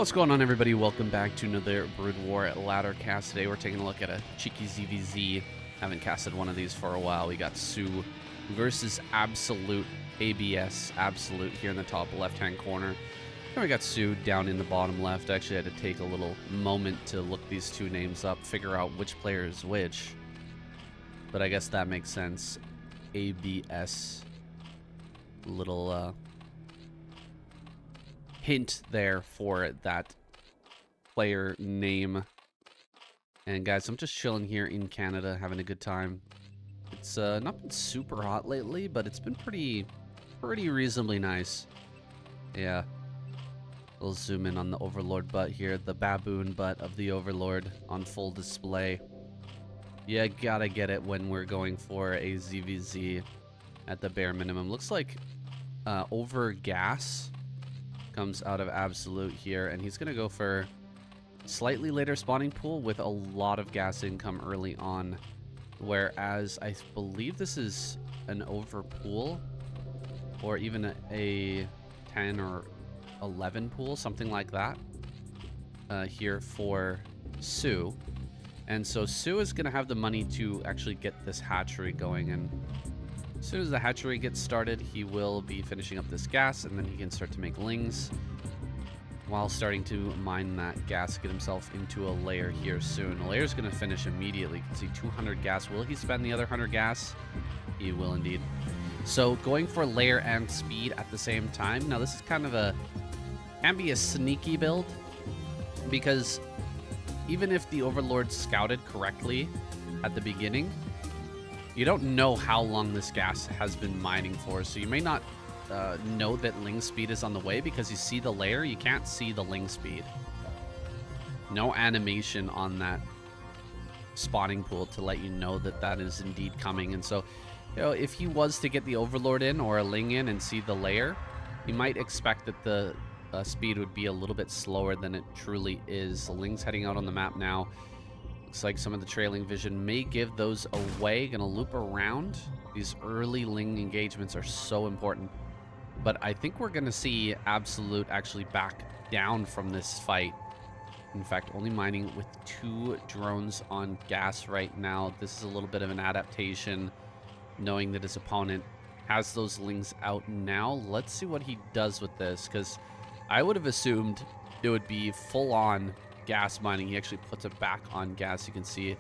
What's going on, everybody? Welcome back to another Broodwar ladder cast. Today we're taking a look at a cheeky ZvZ. Haven't casted one of these for a while. We got SOO versus Absolute, ABS Absolute here in the top left-hand corner. And we got SOO down in the bottom left. I actually had to take a little moment to look these two names up, figure out which player is which. But I guess that makes sense. ABS. Little, hint there for that player name. And guys, I'm just chilling here in Canada, having a good time. It's not been super hot lately, but it's been pretty reasonably nice. Yeah. We'll zoom in on the Overlord butt here, the baboon butt of the Overlord on full display. Yeah, gotta get it when we're going for a ZvZ at the bare minimum. Looks like over gas comes out of Absolute here, and he's gonna go for slightly later spawning pool with a lot of gas income early on, whereas I believe this is an over pool or even a 10 or 11 pool, something like that, here for SOO. And so SOO is gonna have the money to actually get this hatchery going, and as soon as the hatchery gets started, he will be finishing up this gas, and then he can start to make lings while starting to mine that gas, get himself into a layer here soon. The layer is going to finish immediately. You can see 200 gas. Will he spend the other 100 gas? He will indeed. So going for layer and speed at the same time. Now this is kind of can be a sneaky build, because even if the Overlord scouted correctly at the beginning, you don't know how long this gas has been mining for, so you may not know that ling speed is on the way, because you see the layer, you can't see the ling speed. No animation on that spawning pool to let you know that that is indeed coming. And so, you know, if he was to get the Overlord in or a ling in and see the layer, you might expect that the speed would be a little bit slower than it truly is. The ling's heading out on the map now. Looks like some of the trailing vision may give those away. Gonna loop around. These early ling engagements are so important. But I think we're gonna see Absolute actually back down from this fight. In fact, only mining with 2 drones on gas right now. This is a little bit of an adaptation, knowing that his opponent has those lings out now. Let's see what he does with this, because I would have assumed it would be full-on gas mining. He actually puts it back on gas. You can see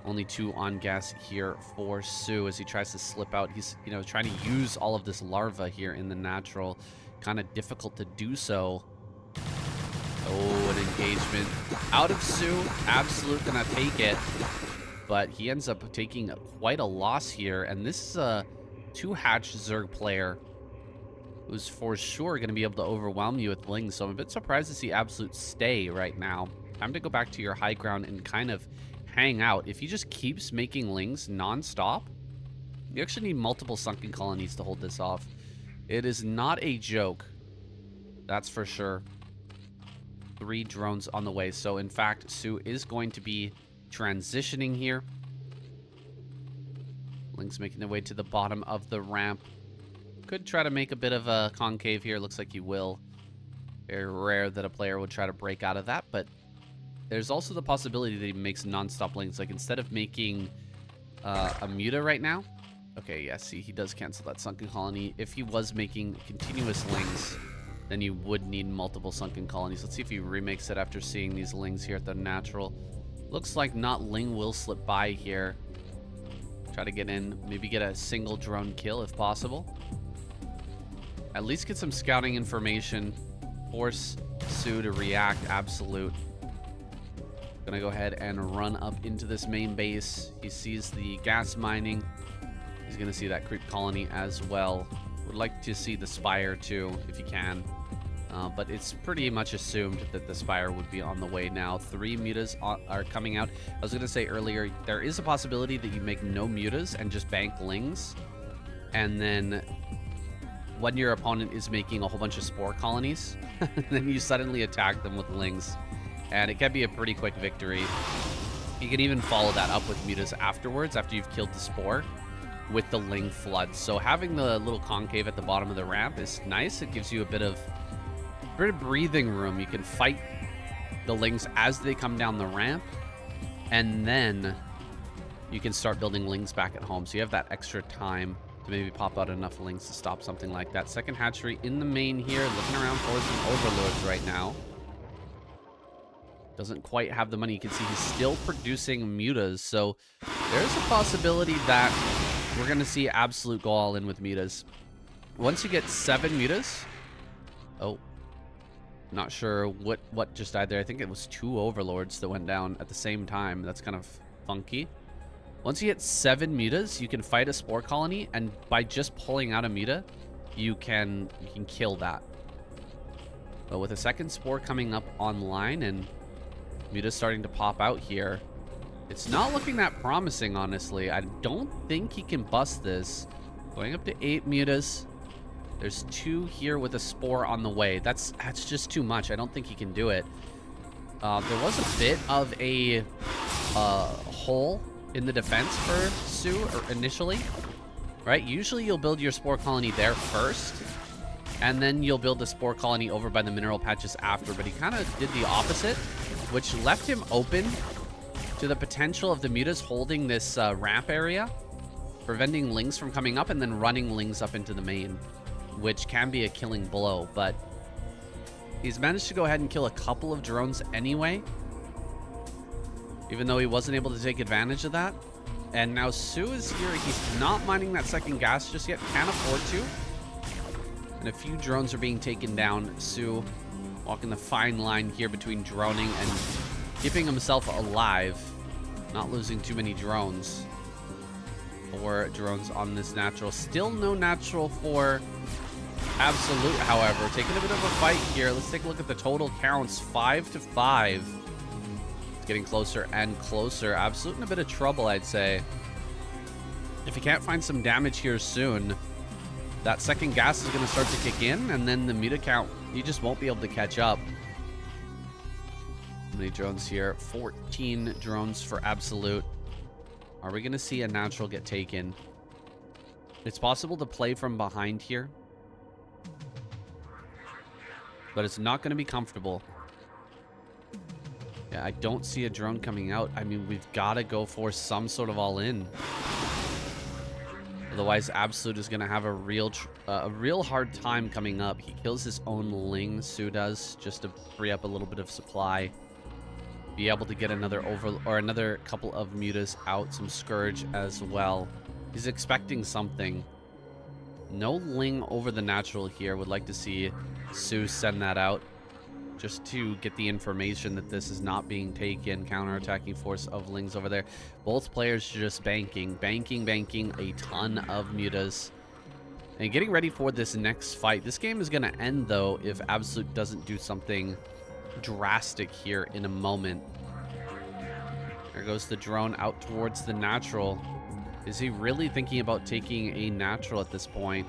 only 2 on gas here for SOO as he tries to slip out. He's, you know, trying to use all of this larva here in the natural. Kind of difficult to do so. Oh, an engagement out of SOO. Absolute gonna take it, but he ends up taking quite a loss here. And this is a 2-hatch Zerg player who's for sure going to be able to overwhelm you with lings. So I'm a bit surprised to see Absolute stay right now. Time to go back to your high ground and kind of hang out. If he just keeps making lings non-stop, you actually need multiple sunken colonies to hold this off. It is not a joke, that's for sure. 3 drones on the way. So in fact, SOO is going to be transitioning here. Lings making their way to the bottom of the ramp. Could try to make a bit of a concave here. Looks like he will. Very rare that a player would try to break out of that, but there's also the possibility that he makes non-stop lings. Like instead of making a muta right now. Okay, yeah, see, he does cancel that sunken colony. If he was making continuous lings, then you would need multiple sunken colonies. Let's see if he remakes it after seeing these lings here at the natural. Looks like not ling will slip by here. Try to get in, maybe get a single drone kill if possible. At least get some scouting information. Force SOO to react. Absolute. Gonna go ahead and run up into this main base. He sees the gas mining. He's gonna see that creep colony as well. Would like to see the spire too, if you can. But it's pretty much assumed that the spire would be on the way now. 3 mutas are coming out. I was gonna say earlier, there is a possibility that you make no mutas and just bank lings, and then when your opponent is making a whole bunch of spore colonies, then you suddenly attack them with lings, and it can be a pretty quick victory. You can even follow that up with mutas afterwards, after you've killed the spore, with the ling flood. So having the little concave at the bottom of the ramp is nice. It gives you a bit of bit of breathing room. You can fight the lings as they come down the ramp, and then you can start building lings back at home. So you have that extra time to maybe pop out enough lings to stop something like that. Second hatchery in the main here, looking around for some overlords right now. Doesn't quite have the money. You can see he's still producing mutas, so there's a possibility that we're going to see Absolute go all in with mutas. Once you get 7 mutas... Oh. Not sure what just died there. I think it was 2 overlords that went down at the same time. That's kind of funky. Once you get 7 mutas, you can fight a spore colony, and by just pulling out a muta, you can kill that. But with a second spore coming up online and mutas starting to pop out here, it's not looking that promising, honestly. I don't think he can bust this. Going up to 8 mutas. There's 2 here with a spore on the way. That's just too much. I don't think he can do it. There was a bit of a hole in the defense for SOO initially, right? Usually you'll build your spore colony there first, and then you'll build the spore colony over by the mineral patches after, but he kind of did the opposite, which left him open to the potential of the mutas holding this ramp area, preventing lings from coming up and then running lings up into the main, which can be a killing blow. But he's managed to go ahead and kill a couple of drones anyway, even though he wasn't able to take advantage of that. And now SOO is here. He's not mining that second gas just yet. Can't afford to. And a few drones are being taken down. SOO walking the fine line here between droning and keeping himself alive. Not losing too many drones. 4 drones on this natural. Still no natural for Absolute, however. Taking a bit of a fight here. Let's take a look at the total counts. 5-5. It's getting closer and closer. Absolute in a bit of trouble, I'd say. If he can't find some damage here soon, that second gas is going to start to kick in, and then the muta count, he just won't be able to catch up. How many drones here? 14 drones for Absolute. Are we going to see a natural get taken? It's possible to play from behind here, but it's not going to be comfortable. Yeah, I don't see a drone coming out. I mean, we've got to go for some sort of all-in. Otherwise, Absolute is going to have a real hard time coming up. He kills his own ling, SOO does, just to free up a little bit of supply. Be able to get another another couple of mutas out, some Scourge as well. He's expecting something. No ling over the natural here. Would like to see SOO send that out just to get the information that this is not being taken. Counter-attacking force of lings over there. Both players just banking a ton of mutas and getting ready for this next fight. This game is going to end, though, if Absolute doesn't do something drastic here in a moment. There goes the drone out towards the natural. Is he really thinking about taking a natural at this point?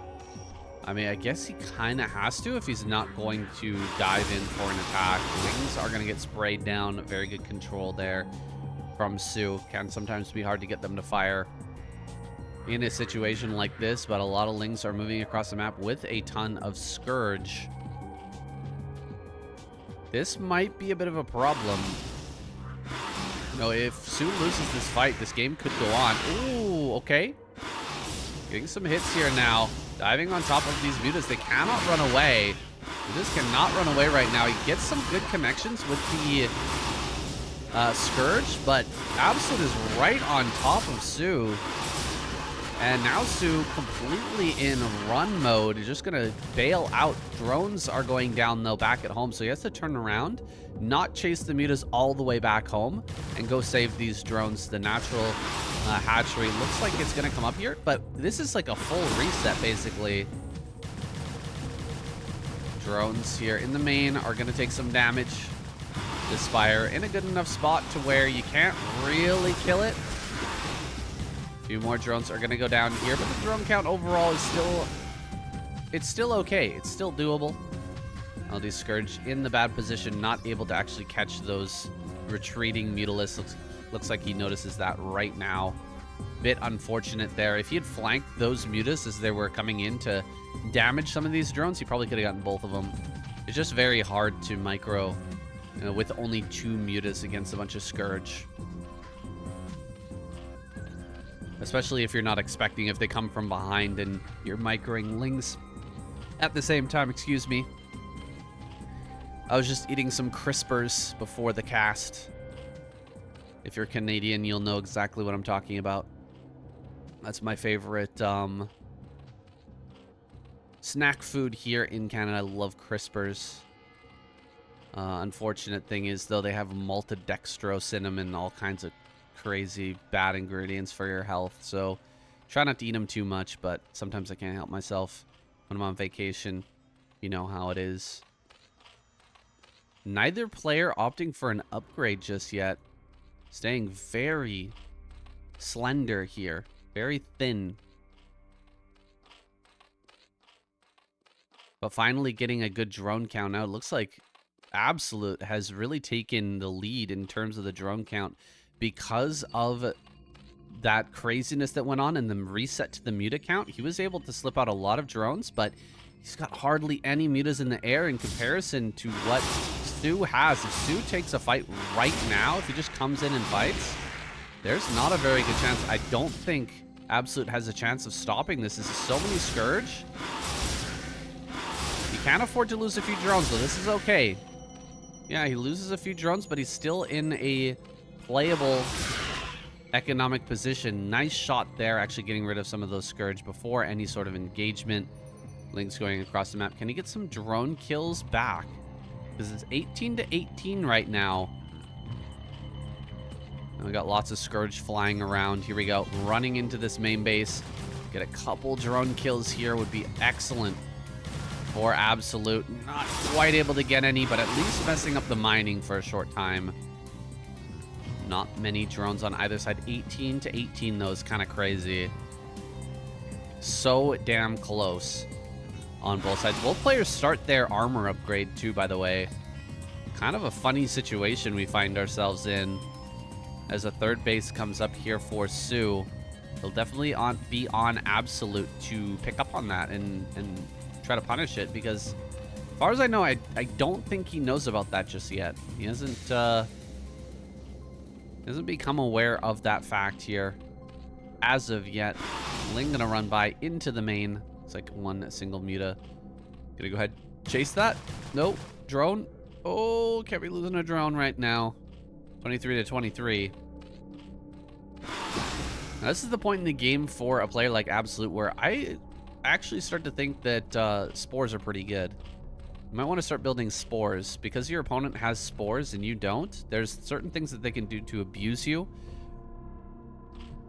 I mean, I guess he kind of has to if he's not going to dive in for an attack. Lings are going to get sprayed down. Very good control there from SOO. Can sometimes be hard to get them to fire in a situation like this, but a lot of lings are moving across the map with a ton of Scourge. This might be a bit of a problem. You know, if SOO loses this fight, this game could go on. Ooh, okay. Getting some hits here now. Diving on top of these mutas. They cannot run away. Mutas cannot run away right now. He gets some good connections with the Scourge, but Absolute is right on top of SOO. And now SOO completely in run mode. He's just going to bail out. Drones are going down, though, back at home. So he has to turn around, not chase the mutas all the way back home, and go save these drones. The natural hatchery looks like it's going to come up here, but this is like a full reset, basically. Drones here in the main are going to take some damage. This Spire in a good enough spot to where you can't really kill it. A few more drones are going to go down here, but the drone count overall is still okay. It's still doable. LD Scourge in the bad position, not able to actually catch those retreating Mutalisks. Looks like he notices that right now. Bit unfortunate there. If he had flanked those mutas as they were coming in to damage some of these drones, he probably could have gotten both of them. It's just very hard to micro, you know, with only 2 mutas against a bunch of Scourge. Especially if you're not expecting, if they come from behind and you're microing Lings at the same time, excuse me. I was just eating some crispers before the cast. If you're Canadian, you'll know exactly what I'm talking about. That's my favorite snack food here in Canada. I love crispers. Unfortunate thing is, though, they have maltodextrose in them and all kinds of crazy bad ingredients for your health. So try not to eat them too much, but sometimes I can't help myself when I'm on vacation. You know how it is. Neither player opting for an upgrade just yet. Staying very slender here. Very thin. But finally getting a good drone count now. It looks like Absolute has really taken the lead in terms of the drone count because of that craziness that went on and the reset to the muta count. He was able to slip out a lot of drones, but he's got hardly any mutas in the air in comparison to what SOO has. If SOO takes a fight right now, if he just comes in and fights, there's not a very good chance. I don't think Absolute has a chance of stopping this. This is so many Scourge. He can't afford to lose a few drones, so this is okay. Yeah, he loses a few drones, but he's still in a playable economic position. Nice shot there, actually getting rid of some of those Scourge before any sort of engagement. Link's going across the map. Can he get some drone kills back? Because it's 18 to 18 right now. And we got lots of Scourge flying around. Here we go. Running into this main base. Get a couple drone kills here would be excellent for Absolute. Not quite able to get any, but at least messing up the mining for a short time. Not many drones on either side. 18 to 18, though, is kind of crazy. So damn close on both sides. Both players start their armor upgrade, too, by the way. Kind of a funny situation we find ourselves in as a third base comes up here for SOO. He'll definitely be on Absolute to pick up on that and try to punish it, because as far as I know, I don't think he knows about that just yet. He hasn't become aware of that fact here as of yet. Ling gonna run by into the main. It's like one single muta. Gonna go ahead, chase that. Nope. Drone. Oh, can't be losing a drone right now. 23 to 23. Now, this is the point in the game for a player like Absolute where I actually start to think that spores are pretty good. You might want to start building spores. Because your opponent has spores and you don't, there's certain things that they can do to abuse you.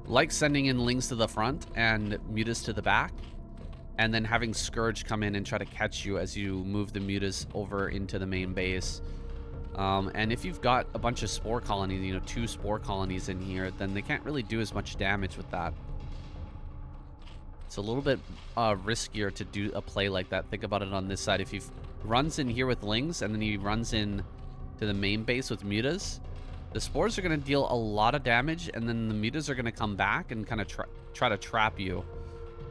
Like sending in Lings to the front and mutas to the back. And then having Scourge come in and try to catch you as you move the mutas over into the main base. And if you've got a bunch of spore colonies, you know, 2 spore colonies in here, then they can't really do as much damage with that. It's a little bit riskier to do a play like that. Think about it on this side. If he runs in here with Lings and then he runs in to the main base with mutas, the spores are going to deal a lot of damage, and then the mutas are going to come back and kind of try to trap you.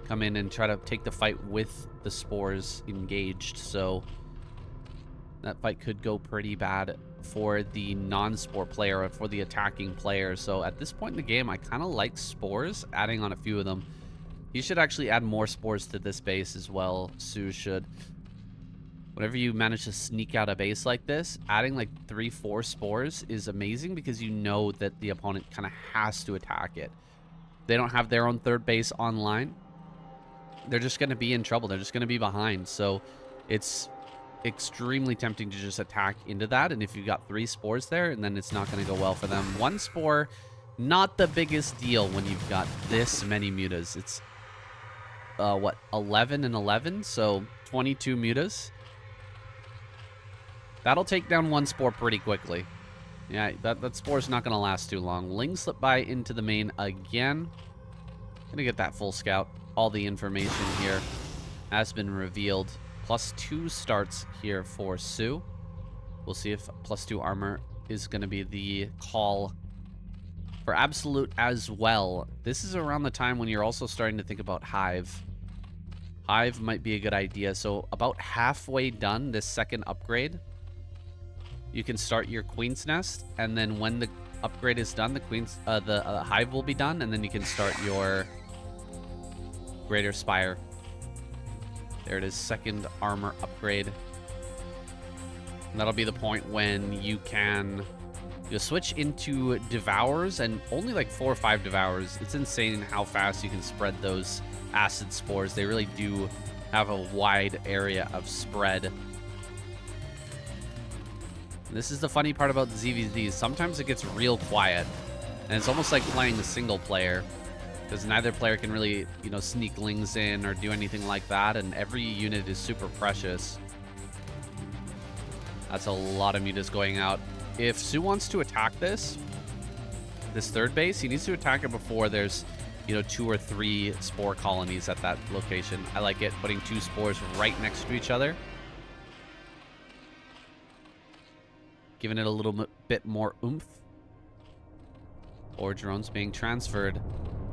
Come in and try to take the fight with the spores engaged. So that fight could go pretty bad for the non-spore player or for the attacking player. So at this point in the game, I kind of like spores, adding on a few of them. He should actually add more spores to this base as well. SOO should. Whenever you manage to sneak out a base like this, adding like 3-4 spores is amazing, because you know that the opponent kind of has to attack it. They don't have their own third base online. They're just going to be in trouble. They're just going to be behind. So it's extremely tempting to just attack into that. And if you've got 3 spores there, and then it's not going to go well for them. 1 spore, not the biggest deal when you've got this many mutas. It's what, 11 and 11, so 22 mutas. That'll take down 1 spore pretty quickly. Yeah, that spore's not gonna last too long. Ling slipped by into the main again. Gonna get that full scout. All the information here has been revealed. +2 starts here for SOO. We'll see if +2 armor is gonna be the call for Absolute as well. This is around the time when you're also starting to think about Hive. Hive might be a good idea. So about halfway done this second upgrade, you can start your queen's nest, and then when the upgrade is done, the hive will be done, and then you can start your greater spire. There it is, second armor upgrade. And that'll be the point when you'll switch into devours, and only like 4 or 5 devours. It's insane how fast you can spread those acid spores. They really do have a wide area of spread. This is the funny part about the ZvZ. Sometimes it gets real quiet, and it's almost like playing a single player, because neither player can really, you know, sneak lings in or do anything like that, and every unit is super precious. That's a lot of mutas going out. If SOO wants to attack this third base, he needs to attack it before there's, you know, 2 or 3 spore colonies at that location. I like it, putting 2 spores right next to each other, giving it a little bit more oomph. Or drones being transferred.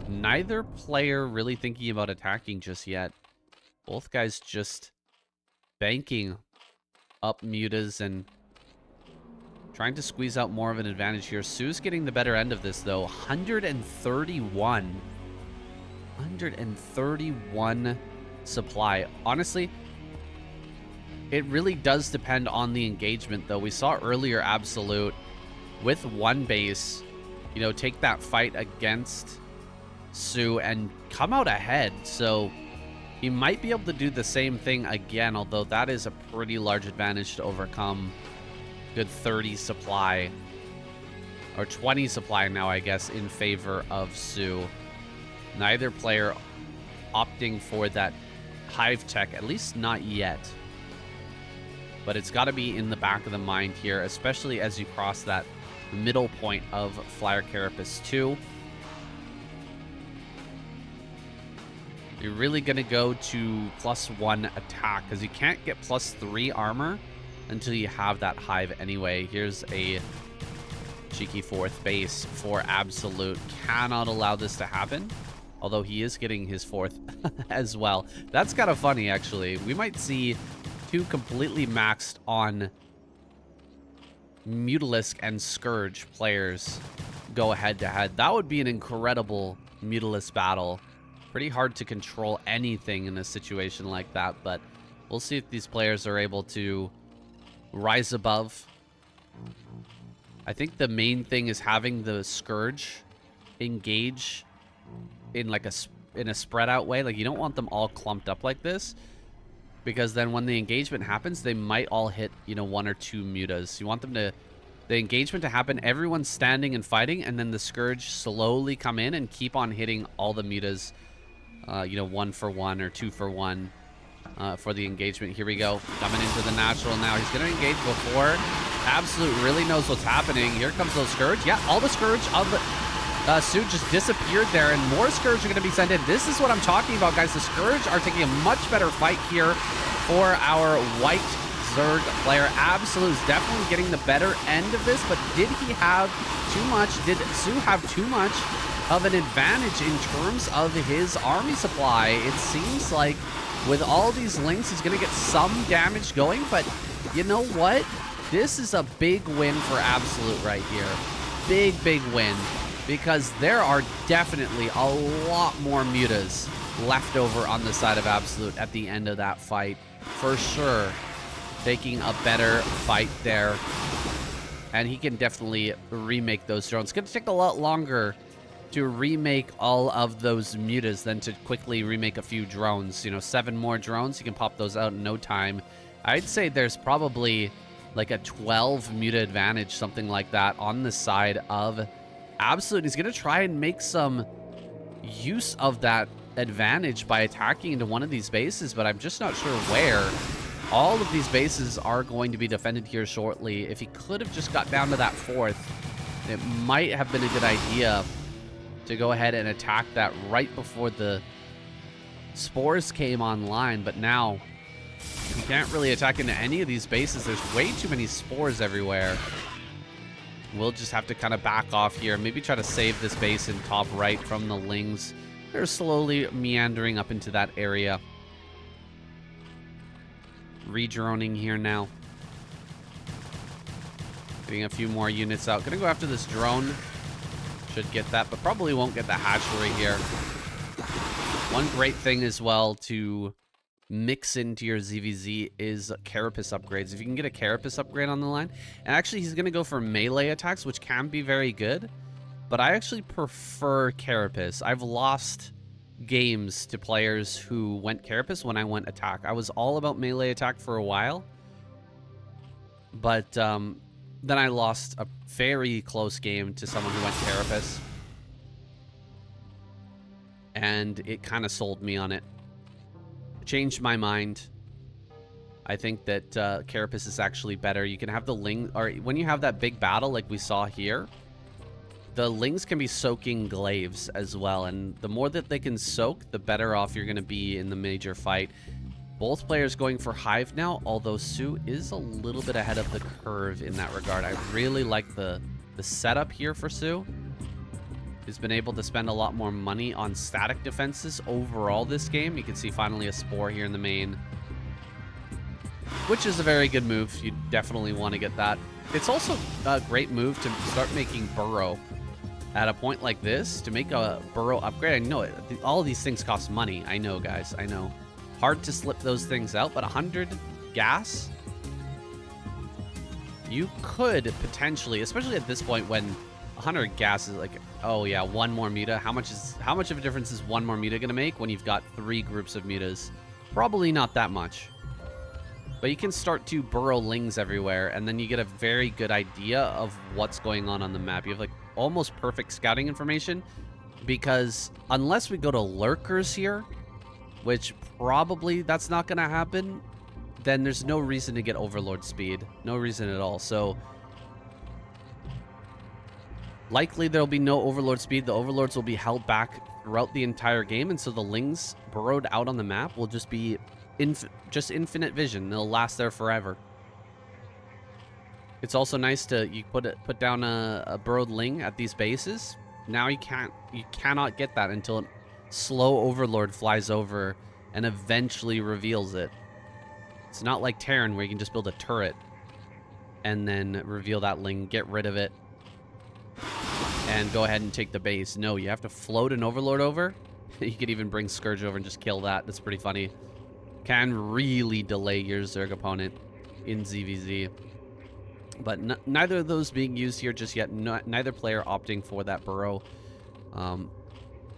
Neither player really thinking about attacking just yet. Both guys just banking up mutas and trying to squeeze out more of an advantage here. SOO's getting the better end of this, though. 131. 131 supply. Honestly, it really does depend on the engagement, though. We saw earlier Absolute with 1 base, you know, take that fight against SOO and come out ahead. So he might be able to do the same thing again, although that is a pretty large advantage to overcome. Good 30 supply, or 20 supply now, I guess, in favor of SOO. Neither player opting for that hive tech, at least not yet. But it's got to be in the back of the mind here, especially as you cross that middle point of Flyer Carapace 2. You're really going to go to +1 attack, because you can't get +3 armor until you have that hive anyway. Here's a cheeky 4th base for Absolute. Cannot allow this to happen, although he is getting his 4th as well. That's kind of funny, actually. We might see 2 completely maxed on Mutalisk and Scourge players go head-to-head. That would be an incredible Mutalisk battle. Pretty hard to control anything in a situation like that, but we'll see if these players are able to rise above. I think the main thing is having the Scourge engage in like a spread out way. Like, you don't want them all clumped up like this, because then when the engagement happens, they might all hit, you know, 1 or 2 mutas. You want them to, the engagement to happen, everyone's standing and fighting, and then the Scourge slowly come in and keep on hitting all the mutas, you know, 1 for 1 or 2 for 1 for the engagement. Here we go. Coming into the natural now. He's going to engage before Absolute really knows what's happening. Here comes those Scourge. Yeah, all the Scourge of SOO just disappeared there, and more Scourge are going to be sent in. This is what I'm talking about, guys. The Scourge are taking a much better fight here for our white Zerg player. Absolute is definitely getting the better end of this, but did he have too much? Did SOO have too much of an advantage in terms of his army supply? It seems like with all these links, he's going to get some damage going, but you know what? This is a big win for Absolute right here. Big, big win, because there are definitely a lot more mutas left over on the side of Absolute at the end of that fight. For sure, taking a better fight there. And he can definitely remake those drones. It's going to take a lot longer to remake all of those mutas than to quickly remake a few drones. You know, 7 more drones, you can pop those out in no time. I'd say there's probably like a 12 muta advantage, something like that, on the side of Absolute. He's going to try and make some use of that advantage by attacking into one of these bases, but I'm just not sure where. All of these bases are going to be defended here shortly. If he could have just got down to that 4th, it might have been a good idea to go ahead and attack that right before the spores came online, but now you can't really attack into any of these bases. There's way too many spores everywhere. We'll just have to kind of back off here. Maybe try to save this base in top right from the lings. They're slowly meandering up into that area. Redroning here now. Getting a few more units out. Gonna go after this drone. Should get that, but probably won't get the hatchery here. One great thing as well to mix into your ZvZ is carapace upgrades. If you can get a carapace upgrade on the line, and actually he's gonna go for melee attacks, which can be very good, but I actually prefer carapace. I've lost games to players who went carapace when I went attack. I was all about melee attack for a while, but then I lost a very close game to someone who went carapace, and it kind of sold me on it. Changed my mind. I think that carapace is actually better. You can have the ling, or when you have that big battle like we saw here, the lings can be soaking glaives as well, and the more that they can soak, the better off you're going to be in the major fight. Both players going for Hive now, although SOO is a little bit ahead of the curve in that regard. I really like the setup here for SOO. He's been able to spend a lot more money on static defenses overall this game. You can see finally a Spore here in the main, which is a very good move. You definitely want to get that. It's also a great move to start making burrow at a point like this, to make a burrow upgrade. I know all of these things cost money. I know, guys. I know. Hard to slip those things out, but 100 gas, you could potentially, especially at this point when 100 gas is like, oh yeah, one more muta. How much of a difference is one more muta gonna make when you've got 3 groups of mutas? Probably not that much. But you can start to burrow lings everywhere, and then you get a very good idea of what's going on the map. You have like almost perfect scouting information, because unless we go to lurkers here, which probably that's not going to happen, then there's no reason to get Overlord speed. No reason at all. So likely there'll be no Overlord speed. The Overlords will be held back throughout the entire game, and so the lings burrowed out on the map will just be just infinite vision. They'll last there forever. It's also nice to put down a burrowed ling at these bases. Now you cannot get that until a slow Overlord flies over and eventually reveals it. It's not like Terran where you can just build a turret and then reveal that ling, get rid of it, and go ahead and take the base. No, you have to float an Overlord over. You could even bring Scourge over and just kill that. That's pretty funny. Can really delay your Zerg opponent in ZvZ. But neither of those being used here just yet. Neither player opting for that burrow,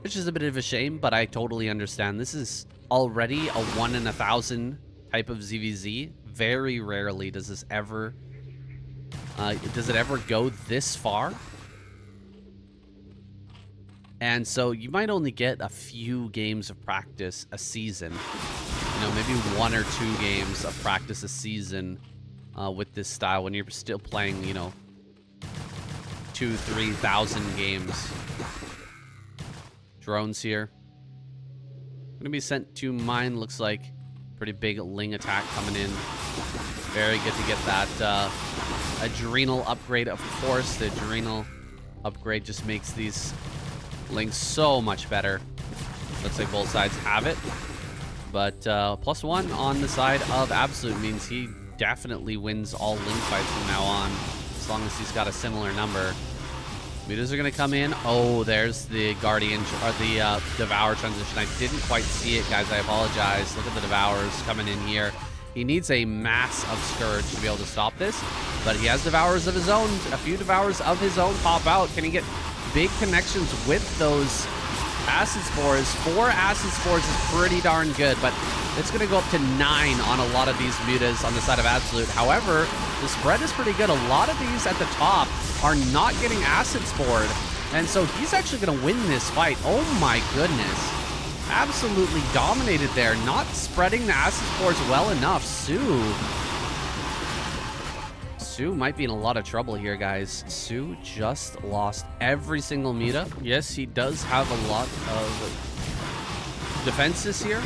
which is a bit of a shame, but I totally understand. This is already a 1 in 1,000 type of ZvZ. Very rarely does this ever go this far. And so you might only get a few games of practice a season. You know, maybe 1 or 2 games of practice a season with this style when you're still playing, you know, 2,000-3,000 games. Drones here. Gonna be sent to mine. Looks like pretty big ling attack coming in. Very good to get that adrenal upgrade. Of course, the adrenal upgrade just makes these lings so much better. Looks like both sides have it, but +1 on the side of Absolute means he definitely wins all ling fights from now on, as long as he's got a similar number. Mutas are going to come in. Oh, there's the Guardian, or the Devour transition. I didn't quite see it, guys. I apologize. Look at the Devours coming in here. He needs a mass of Scourge to be able to stop this, but he has Devours of his own. A few Devours of his own pop out. Can he get big connections with those Acid Spores? 4 Acid Spores is pretty darn good, but it's going to go up to 9 on a lot of these mutas on the side of Absolute. However, the spread is pretty good. A lot of these at the top are not getting Acid Spored, and so he's actually going to win this fight. Oh my goodness. Absolutely dominated there. Not spreading the Acid Spores well enough. SOO might be in a lot of trouble here, guys. SOO just lost every single muta. Yes, he does have a lot of defenses here.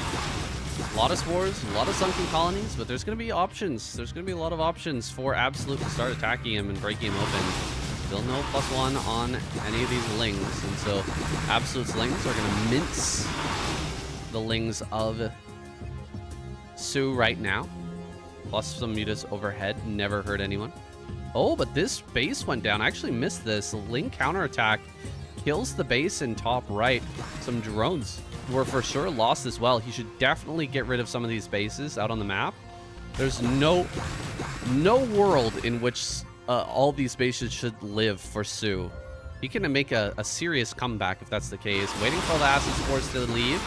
A lot of spores, a lot of sunken colonies, but there's going to be options. There's going to be a lot of options for Absolute to start attacking him and breaking him open. Still no +1 on any of these lings, and so Absolute's lings are going to mince the lings of SOO right now. Plus some mutas overhead. Never hurt anyone. Oh, but this base went down. I actually missed this. Ling counterattack kills the base in top right. Some drones were for sure lost as well. He should definitely get rid of some of these bases out on the map. There's no world in which all these bases should live for SOO. He can make a serious comeback if that's the case. Waiting for the acid spores to leave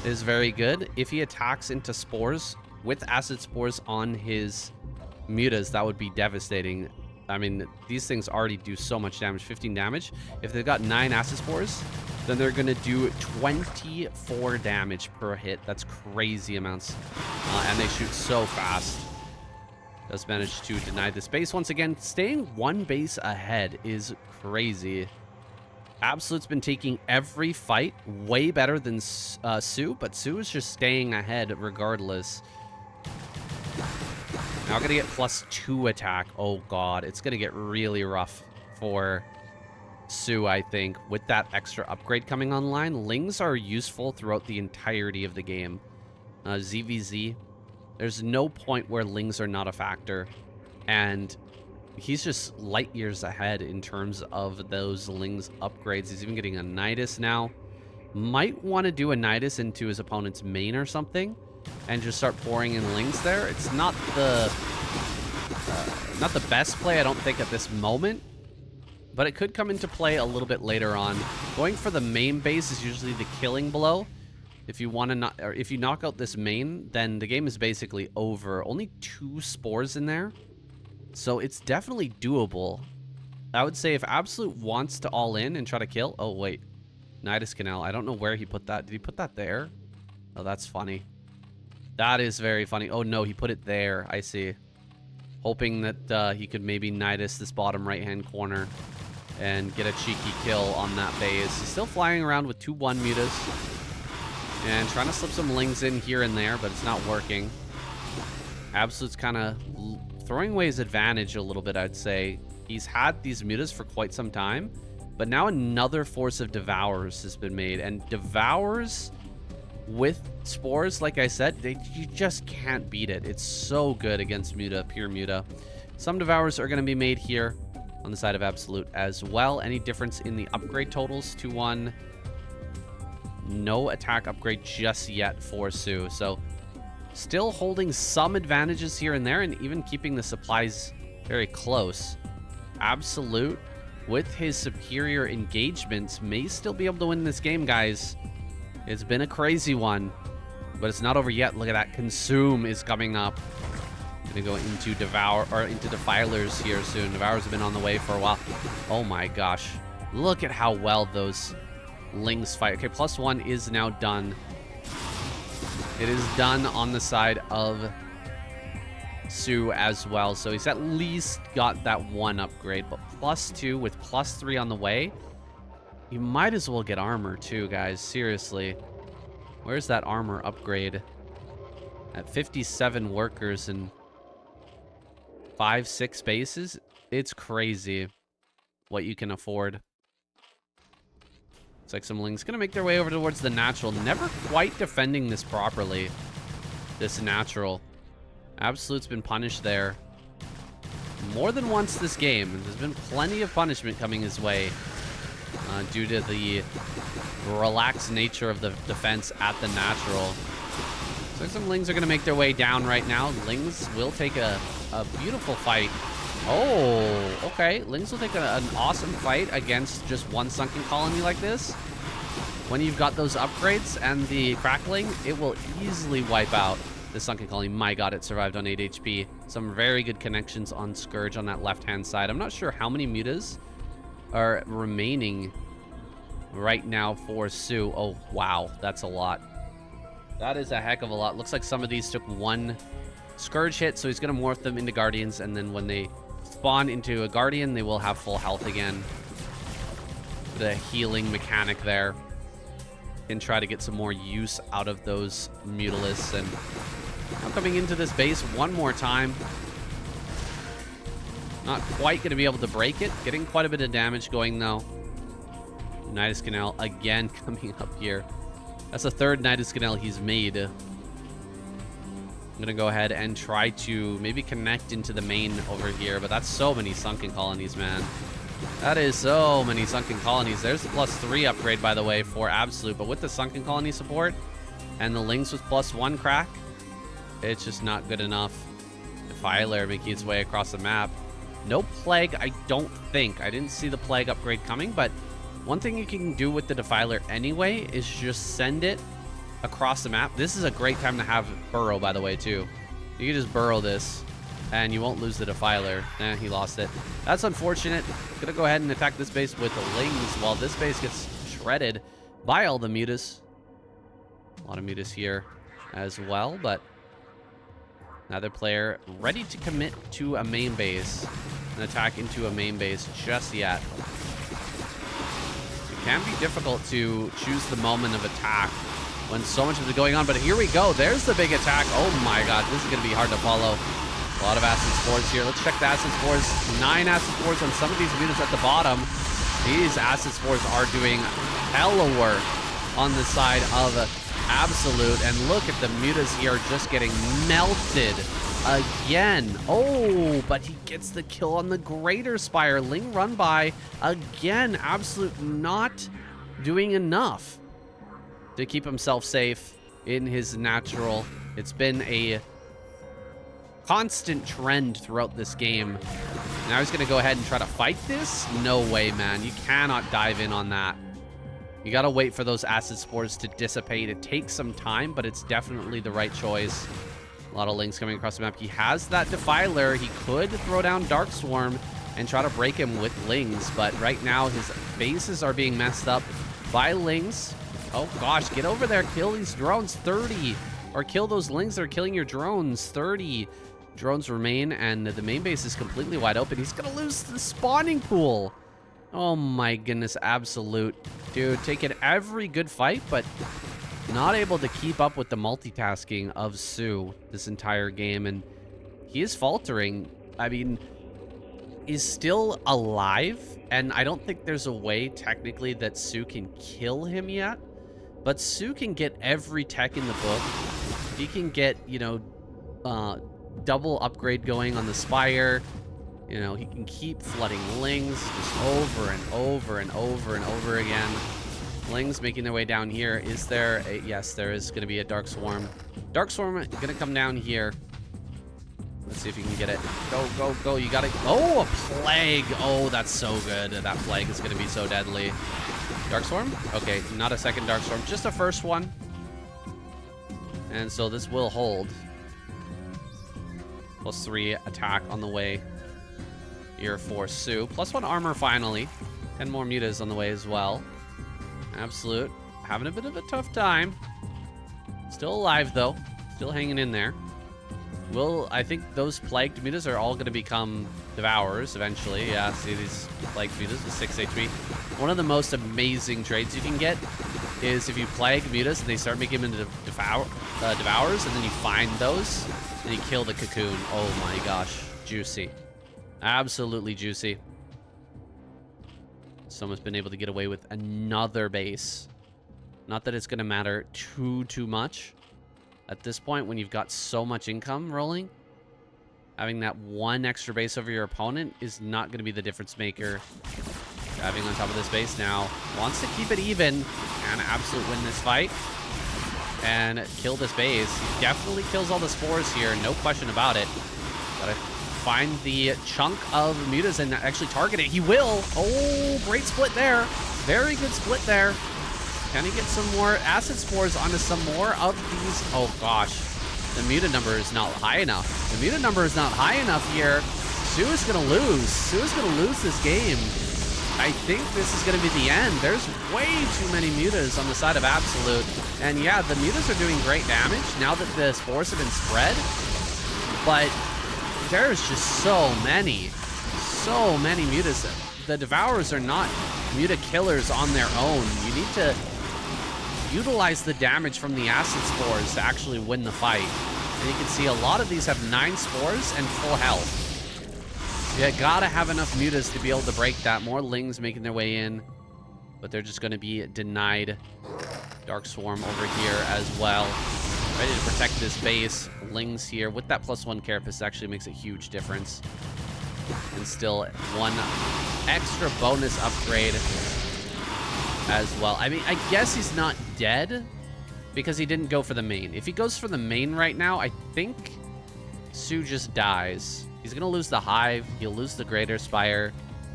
is very good. If he attacks into spores with acid spores on his mutas, that would be devastating. I mean, these things already do so much damage, 15 damage. If they've got 9 acid spores, then they're going to do 24 damage per hit. That's crazy amounts. And they shoot so fast. Does manage to deny this base once again. Staying one base ahead is crazy. Absolute's been taking every fight way better than SOO, but SOO is just staying ahead regardless. Now gonna get +2 attack. Oh god, it's gonna get really rough for SOO, I think, with that extra upgrade coming online. Lings are useful throughout the entirety of the game. ZvZ, there's no point where Lings are not a factor, and he's just light years ahead in terms of those Lings upgrades. He's even getting a Nidus now. Might want to do a Nidus into his opponent's main or something and just start pouring in Lings there. It's not the best play, I don't think, at this moment, but it could come into play a little bit later on. Going for the main base is usually the killing blow. If you want to if you knock out this main, then the game is basically over. Only 2 spores in there, so it's definitely doable. I would say if Absolute wants to all in and try to kill... Oh, wait. Nidus Canal. I don't know where he put that. Did he put that there? Oh, that's funny. That is very funny. Oh, no, he put it there. I see. Hoping that he could maybe Nidus this bottom right-hand corner and get a cheeky kill on that base. He's still flying around with 2-1 mutas and trying to slip some Lings in here and there, but it's not working. Absolute's kind of throwing away his advantage a little bit, I'd say. He's had these mutas for quite some time, but now another force of Devours has been made, and Devours with spores, like I said, you just can't beat it. It's so good against muta, pure muta. Some Devours are going to be made here on the side of Absolute as well. Any difference in the upgrade totals? 2-1. No attack upgrade just yet for SOO. So still holding some advantages here and there, and even keeping the supplies very close. Absolute, with his superior engagements, may still be able to win this game, guys. It's been a crazy one, but it's not over yet. Look at that. Consume is coming up. Gonna go into Devour, or into Defilers here soon. Devours have been on the way for a while. Oh my gosh. Look at how well those Lings fight. Okay, +1 is now done. It is done on the side of SOO as well. So he's at least got that 1 upgrade, but +2 with +3 on the way. You might as well get armor too, guys. Seriously. Where's that armor upgrade? At 57 workers and 5-6 bases? It's crazy what you can afford. Looks like some Lings gonna make their way over towards the natural. Never quite defending this properly. This natural. Absolute's been punished there more than once this game. There's been plenty of punishment coming his way. Due to the relaxed nature of the defense at the natural. So some Lings are going to make their way down right now. Lings will take a beautiful fight. Oh, okay. Lings will take an awesome fight against just one sunken colony like this. When you've got those upgrades and the crackling, it will easily wipe out the sunken colony. My god, it survived on 8 HP. Some very good connections on Scourge on that left-hand side. I'm not sure how many mutas are remaining right now for SOO. Oh, wow. That's a lot. That is a heck of a lot. Looks like some of these took 1 Scourge hit, so he's going to morph them into Guardians, and then when they spawn into a Guardian, they will have full health again. The healing mechanic there. And try to get some more use out of those Mutalisks. And now coming into this base one more time. Not quite going to be able to break it. Getting quite a bit of damage going, though. Nidus Canal again coming up here. That's the 3rd Nidus Canal he's made. gonna go ahead and try to maybe connect into the main over here, but that's so many sunken colonies, man. That is so many sunken colonies. There's the +3 upgrade, by the way, for Absolute, but with the sunken colony support and the Lings with +1 crack, it's just not good enough. Defiler making its way across the map. No Plague, I don't think. I didn't see the Plague upgrade coming, but one thing you can do with the Defiler anyway is just send it across the map. This is a great time to have Burrow, by the way, too. You can just Burrow this, and you won't lose the Defiler. He lost it. That's unfortunate. Gonna go ahead and attack this base with the Lings while this base gets shredded by all the mutas. A lot of mutas here as well, but another player ready to commit to a main base. An attack into a main base just yet. It can be difficult to choose the moment of attack when so much is going on, but here we go. There's the big attack. Oh my god, this is going to be hard to follow. A lot of acid spores here. Let's check the acid spores. 9 acid spores on some of these mutas at the bottom. These acid spores are doing hella work on the side of Absolute, and look at the mutas here just getting melted again. Oh, but he gets the kill on the Greater Spire. Ling run by again. Absolute not doing enough to keep himself safe in his natural. It's been a constant trend throughout this game. Now he's going to go ahead and try to fight this? No way, man. You cannot dive in on that. You got to wait for those acid spores to dissipate. It takes some time, but it's definitely the right choice. A lot of Lings coming across the map. He has that Defiler. He could throw down Dark Swarm and try to break him with Lings, but right now his bases are being messed up by Lings. Oh gosh, get over there. Kill these drones. 30. Or kill those Lings that are killing your drones. 30. Drones remain, and the main base is completely wide open. He's going to lose the spawning pool. Oh my goodness, Absolute. Dude, taking every good fight, but not able to keep up with the multitasking of SOO this entire game, and he is faltering. I mean, he's still alive, and I don't think there's a way technically that SOO can kill him yet, but SOO can get every tech in the book. He can get, you know, double upgrade going on the Spire. You know, he can keep flooding Lings just over and over and over and over again. Lings making their way down here. Is there a... Yes, there is going to be a Dark Swarm. Dark Swarm going to come down here. Let's see if you can get it. Go, go, go. You got it. Oh, a Plague. Oh, that's so good. That Plague is going to be so deadly. Dark Swarm? Okay, not a second Dark Swarm. Just a first one. And so this will hold. +3 attack on the way here for SOO. +1 armor finally. 10 more mutas on the way as well. Absolute. Having a bit of a tough time. Still alive, though. Still hanging in there. I think those plagued mutas are all going to become devourers eventually. Yeah, see these plagued mutas with 6 HP. One of the most amazing trades you can get is if you plague mutas and they start making them into devourers, and then you find those and you kill the cocoon. Oh my gosh. Juicy. Absolutely juicy. Someone's been able to get away with another base. Not that it's going to matter too much. At this point, when you've got so much income rolling, having that one extra base over your opponent is not going to be the difference maker. Diving on top of this base now. Wants to keep it even and Absolute win this fight. And kill this base. He definitely kills all the spores here. No question about it. Gotta find the chunk of mutas and actually target it. He will. Oh, great split there. Very good split there. Can he get some more acid spores onto some more of these? Oh gosh, the muta number is not high enough. The muta number is not high enough here. SOO is gonna lose. SOO is gonna lose this game. I think this is gonna be the end. There's way too many mutas on the side of Absolute. And yeah, the mutas are doing great damage now that the spores have been spread. But there's just so many mutas. The Devourers are not muta killers on their own. You need to utilize the damage from the acid spores to actually win the fight. And you can see a lot of these have 9 spores and full health. You gotta have enough mutas to be able to break that. More Lings making their way in, but they're just gonna be denied. Dark Swarm over here as well. Ready to protect this base. Lings here with that +1 carapace actually makes a huge difference. And still one extra bonus upgrade as well. I mean, I guess he's not dead because he didn't go for the main. If he goes for the main right now, I think SOO just dies. He's going to lose the Hive. He'll lose the Greater Spire.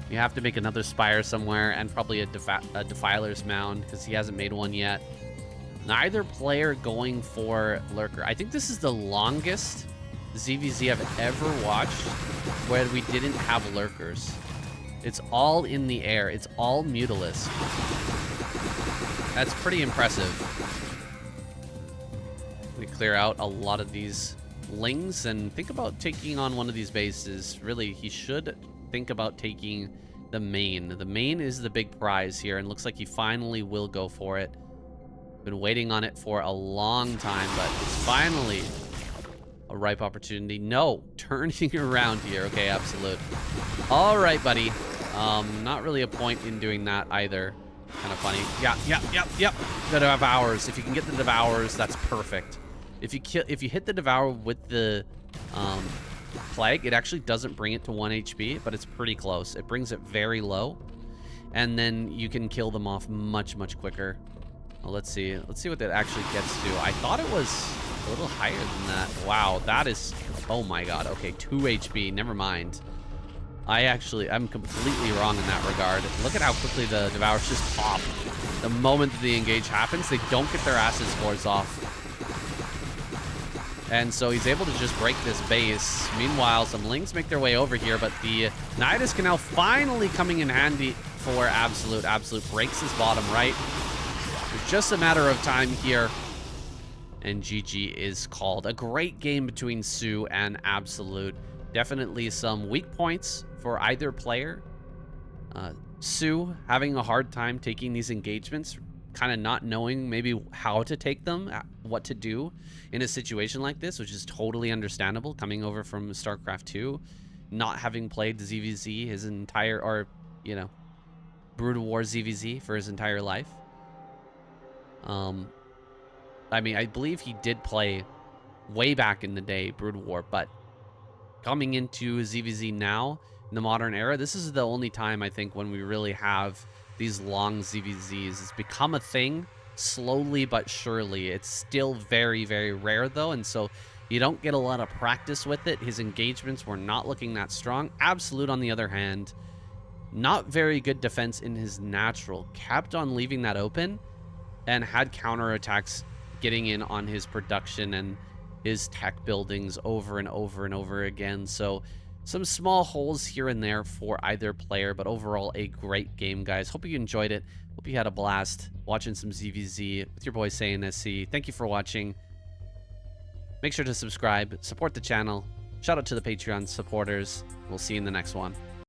You have to make another Spire somewhere and probably a Defiler's Mound because he hasn't made one yet. Neither player going for Lurker. I think this is the longest ZvZ I've ever watched where we didn't have Lurkers. It's all in the air. It's all Mutalisk. That's pretty impressive. We clear out a lot of these Lings and think about taking on one of these bases. Really, he should think about taking the main. The main is the big prize here, and looks like he finally will go for it. Been waiting on it for a long time, but it's finally a ripe opportunity. No, turning around here. Okay, absolute. All right, buddy. Not really a point in doing that either. Kind of funny. Yep. The Devours. If you can get the Devours, that's perfect. If you hit the Devour with the Plague, it actually doesn't bring it to 1 HP, but it's pretty close. It brings it very low, and then you can kill them off much quicker. Well, let's see what that actually gets to. I thought it was a little higher than that. Wow, that is, oh my god. Okay, 2 HP. Never mind. I'm completely wrong in that regard. Look at how quickly the Devours just pop. The moment that the engage happens, they don't get their acid spores off. And so he's able to just break this base. Meanwhile, some Lings make their way over here, but the Nidus Canal finally coming in handy for Absolute. Absolute breaks his bottom right. It's just a matter of time here, and GG is called. A great game between SOO and Absolute. Definitely some weak points for either player. SOO having a hard time taking these engagements, kind of not knowing maybe how to take them, what to do in a situation like this, which is totally understandable coming over from StarCraft 2, not having played ZvZ his entire, or, you know, Broodwar ZvZ for his entire life. I mean, I believe he did play way back in the day Broodwar, but coming into ZvZ now in the modern era, this is the only time I think when we really have these long ZvZs. It's become a thing slowly but surely. It's still very rare though, and so you don't get a lot of practice with it. His engagements were not looking that strong. Absolute, on the other hand, not very good defense in his natural. Kept on leaving that open and had counterattacks getting in on his production and his tech buildings over and over again. So some small holes here and there for either player, but overall a great game, guys. Hope you enjoyed it. Hope you had a blast watching some ZvZ with your boy SCSL. Thank you for watching. Make sure to subscribe, support the channel. Shout out to the Patreon supporters. We'll see you in the next one.